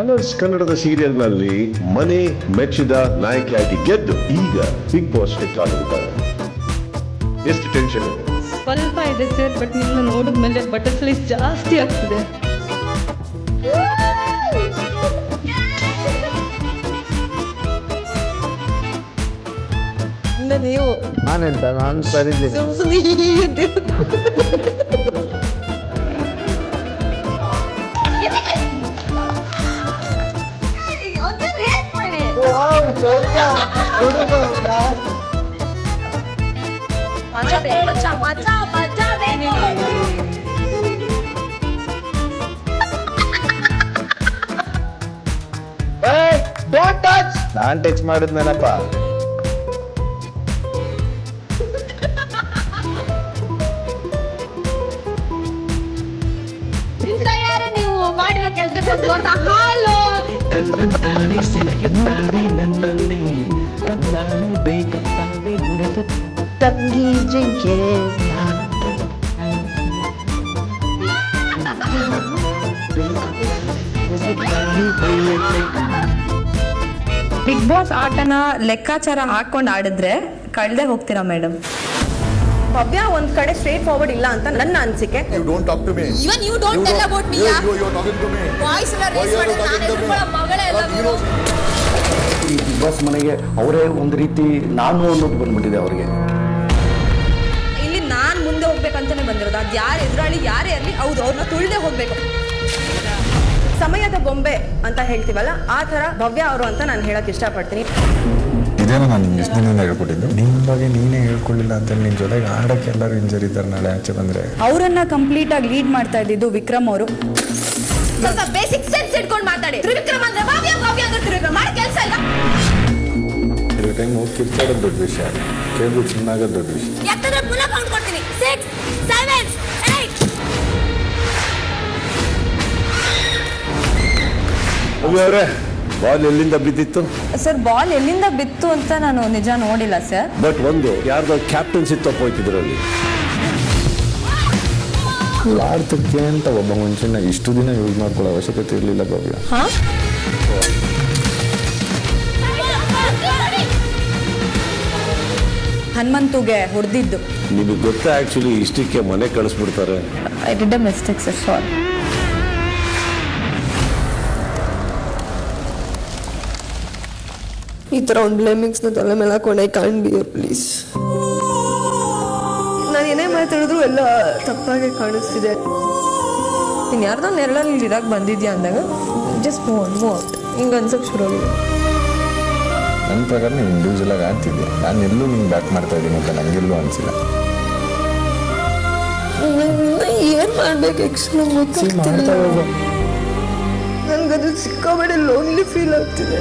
Colours ಕನ್ನಡದ ಸೀರಿಯಲ್ನಲ್ಲಿ ಮನೆ ಮೆಚ್ಚಿದ ನಾಯಕಿಯಾಗಿ ಗೆದ್ದು ಈಗ ಬಿಗ್ ಬಾಸ್ ಹಿಟ್ ಆಗಿದ್ದಾರೆ. ಎಷ್ಟು ಟೆನ್ಷನ್ ಇದೆ? ಸ್ವಲ್ಪ ಇದೆ ಸರ್, ಬಟ್ ನಿಮ್ಮನ್ನ ನೋಡಿದ್ಮೇಲೆ ಬಟರ್ಫ್ಲೈಸ್ ಜಾಸ್ತಿ ಆಗ್ತಿದೆ. ನೀವು ನಾನು ಸರಿದ್ದೀನಿ. ನಾನ್ ಟಚ್ ಮಾಡಿದ್ನಪ್ಪ. ನೀವು ಮಾಡಿರೋ ಕೆಲಸಕ್ಕೆ ಹಾಲು ತಂಗಿ ಜಿಂಕೆ ಬಿಗ್ ಬಾಸ್ ಆಟನ ಲೆಕ್ಕಾಚಾರ ಹಾಕೊಂಡು ಆಡಿದ್ರೆ ಕಳ್ದೆ ಹೋಗ್ತೀರಾ ಮೇಡಮ್. ಭವ್ಯ ಒಂದ್ ಕಡೆ ಸ್ಟ್ರೇಟ್ ಫಾರ್ವರ್ಡ್ ಇಲ್ಲ ಅಂತ ನನ್ನ ಅನಿಸಿಕೆ. You don't talk to me. Even you don't tell about me. You're talking to me. Voice ಎಲ್ಲ raise ಮಾಡಿ ನಾನು ಎದುರುಗಳ ಮಗಳೇ ಎಲ್ಲ ನೀನು. ಈ ಬಿಗ್ ಬಾಸ್ ಮನೆಗೆ ಅವರೇ ಒಂದು ರೀತಿ ನಾನು ಅನ್ನೋದು ಬಂದ್ಬಿಟ್ಟಿದೆ ಅವರಿಗೆ. ಇಲ್ಲಿ ನಾನ್ ಮುಂದೆ ಹೋಗ್ಬೇಕಂತಾನೆ ಬಂದಿರೋದು. ಅದು ಯಾರು ಎದುರಾಳಿ ಯಾರೇ ಇರಲಿ, ಹೌದು ಅವ್ರನ್ನ ತುಳ್ದೆ ಹೋಗ್ಬೇಕು. ಸಮಯದ ಗೊಂಬೆ ಅಂತ ಹೇಳ್ತೀವಲ್ಲ, ಆ ತರ ಭವ್ಯ ಅವರು ಅಂತ ನಾನು ಹೇಳಕ್ ಇಷ್ಟಪಡ್ತೀನಿ. ಇದೇನೋ ನಾನು ನಿಮ್ಗೆ ಎಷ್ಟು ದಿನ ಹೇಳ್ಕೊಟ್ಟಿದ್ದು. ನಿಮ್ಮ ಬಗ್ಗೆ ನೀನೇ ಹೇಳ್ಕೊಳ್ಳಿಲ್ಲ ಅಂತ ನಿನ್ನ ಜೊತೆಗೆ ಆಡಕ್ಕೆ ಎಲ್ಲರೂ ಇಂಜರ್ ಇದ್ದಾರೆ. ನಾಳೆ ಆಚೆ ಬಂದರೆ ಅವರನ್ನ ಕಂಪ್ಲೀಟ್ ಆಗಿ ಲೀಡ್ ಮಾಡ್ತಾ ಇದ್ದಿದ್ದು ವಿಕ್ರಮ್ ಅವರು. ಸ್ವಲ್ಪ ಬೇಸಿಕ್ ಸೆನ್ಸ್ ಇಟ್ಕೊಂಡು ಮಾತಾಡಿ. ತ್ರಿವಿಕ್ರಮ್ ಅಂದ್ರೆ ಭವ್ಯ, ಭವ್ಯ ಅಂದ್ರೆ ತ್ರಿವಿಕ್ರಮ್. ಮಾಡಿ ಕೆಲಸ ಇಲ್ಲ. ಇರೋ ಟೈಮ್ ಹೋಗಿ ಕಿರ್ಚಾಡೋದು ದೊಡ್ಡ ವಿಷಯ, ಕೇಳ್ಬಿಟ್ಟು ಸುಮ್ಮನಾಗೋದು ದೊಡ್ಡ ವಿಷಯ. ಎತ್ತದ್ರೆ ಪುನಃ ಕೌಂಟ್ ಕೊಡ್ತೀನಿ. 6 7 8. ಅವರೇ ಬಾಲ್ ಎಲ್ಲಿಂದ ಬಿದ್ದಿತ್ತು? ಸರ್ ಬಾಲ್ ಎಲ್ಲಿಂದ ಬಿತ್ತು ಅಂತ ನಾನು ನಿಜ ನೋಡಿಲ್ಲ ಸರ್. ಬಟ್ ಒಂದು ಯಾರ್ದೋ ಕ್ಯಾಪ್ಟನ್ಸಿ ತಪ್ಪೋಯ್ತಿದ್ರಲ್ಲಿ. ಆಡ್ತಕ್ಕೆ ಅಂತ ಒಬ್ಬ ಮನುಷ್ಯನ ಇಷ್ಟು ದಿನ ಯೂಸ್ ಮಾಡ್ಕೊಳ್ಳೋ ಅವಶ್ಯಕತೆ ಇರಲಿಲ್ಲ ಭವ್ಯ. ಹನುಮಂತುಗೆ ಹೊಡೆದಿದ್ದು. ನಿಮಗೆ ಗೊತ್ತಾ ಆಕ್ಚುಲಿ ಇಷ್ಟಕ್ಕೆ ಮನೆ ಕಳಿಸ್ಬಿಡ್ತಾರೆ. I did a mistake sir, sorry. ಈ ಥರ ಒಂದು ಬ್ಲೇಮಿಂಗ್ಸ್ನ ತಲೆ ಮೇಲೆ ಹಾಕೊಂಡು ಐ ಕಾಂಟ್ ಬಿ ಪ್ಲೀಸ್. ನಾನು ಏನೇ ಮಾತಾಡಿದ್ರು ಎಲ್ಲ ತಪ್ಪಾಗೆ ಕಾಣಿಸ್ತಿದೆ. ನೀನು ಯಾರ್ದೋ ನೆರಳಲ್ಲಿ ಇರಕ್ಕೆ ಬಂದಿದ್ಯಾ ಅಂದಾಗ ಜಸ್ಟ್ ಮೂವ್ ಹಿಂಗೆ ಅನ್ಸಕ್ಕೆ ಶುರು ಆಗಿದೆ. ನನ್ನ ಪ್ರಕಾರ ನೀವು ಇಂಡಿವಿಜುವಲ್ ಆಗಿ ಆಗ್ತಿದ್ದೆ. ನಾನು ಎಲ್ಲೂ ನಿಂಗೆ ಬ್ಯಾಕ್ ಮಾಡ್ತಾ ಇದ್ದೀನಿ ಅಂತ ನನಗೆಲ್ಲೂ ಅನಿಸಿಲ್ಲ. ಏನು ಮಾಡ್ಬೇಕು ಎಕ್ಸ್ಟ್ರಾ ಮಾಡ್ತಾ ಹೋಗೋ. ನನಗದು ಸಿಕ್ಕಾಬಡೆ ಲೋನ್ಲಿ ಫೀಲ್ ಆಗ್ತಿದೆ.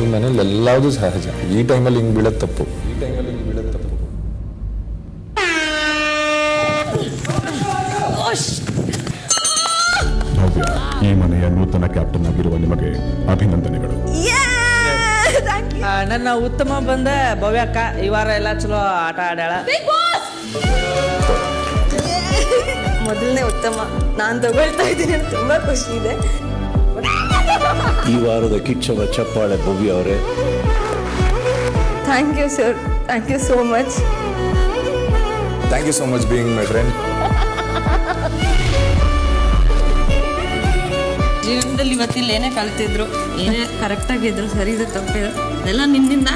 ಈ ಮನೇಲಿ ಎಲ್ಲಾವುದು ಸಹಜ. ಈ ಟೈಮಲ್ಲಿ ಹಿಂಗೆ ಬೀಳೋದು ತಪ್ಪು. ಭವ್ಯ, ಈ ಮನೆಯ ನೂತನ ಕ್ಯಾಪ್ಟನ್ ಆಗಿರುವ ನಿಮಗೆ ಅಭಿನಂದನೆಗಳು. ನನ್ನ ಉತ್ತಮ ಬಂದ ಭವ್ಯಕ್ಕ ಈ ವಾರ ಎಲ್ಲ ಚಲೋ ಆಟ ಆಡ್ಯಾಳ. ಮೊದಲನೇ ಉತ್ತಮ ನಾನು ತಗೊಳ್ತಾ ಇದ್ದೀನಿ, ತುಂಬಾ ಖುಷಿ ಇದೆ. ಈ ವಾರದ ಕಿಚ್ಚವ ಚಪ್ಪಾಳೆ ಭವ್ಯ ಅವರೇ. Thank you sir, thank you so much. Thank you so much being my friend. ಜೀವನದಲ್ಲಿ ಇವತ್ತಿಲ್ಲ ಏನೇ ಕಲ್ತಿದ್ರು, ಏನೇ ಕರೆಕ್ಟಾಗಿದ್ರು, ಸರಿ ಇದೆ ತಪ್ಪಿದ್ರು, ಅದೆಲ್ಲ ನಿನ್ನಿಂದ.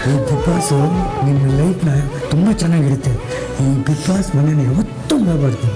ಈ ಬಿಗ್ ಬಾಸು ನಿಮ್ಮ ಲೈಫ್ನ ತುಂಬ ಚೆನ್ನಾಗಿರುತ್ತೆ. ಈ ಬಿಗ್ ಬಾಸ್ ಮನೇನ ಯಾವತ್ತೂ ಮಾಡಬಾರ್ದು.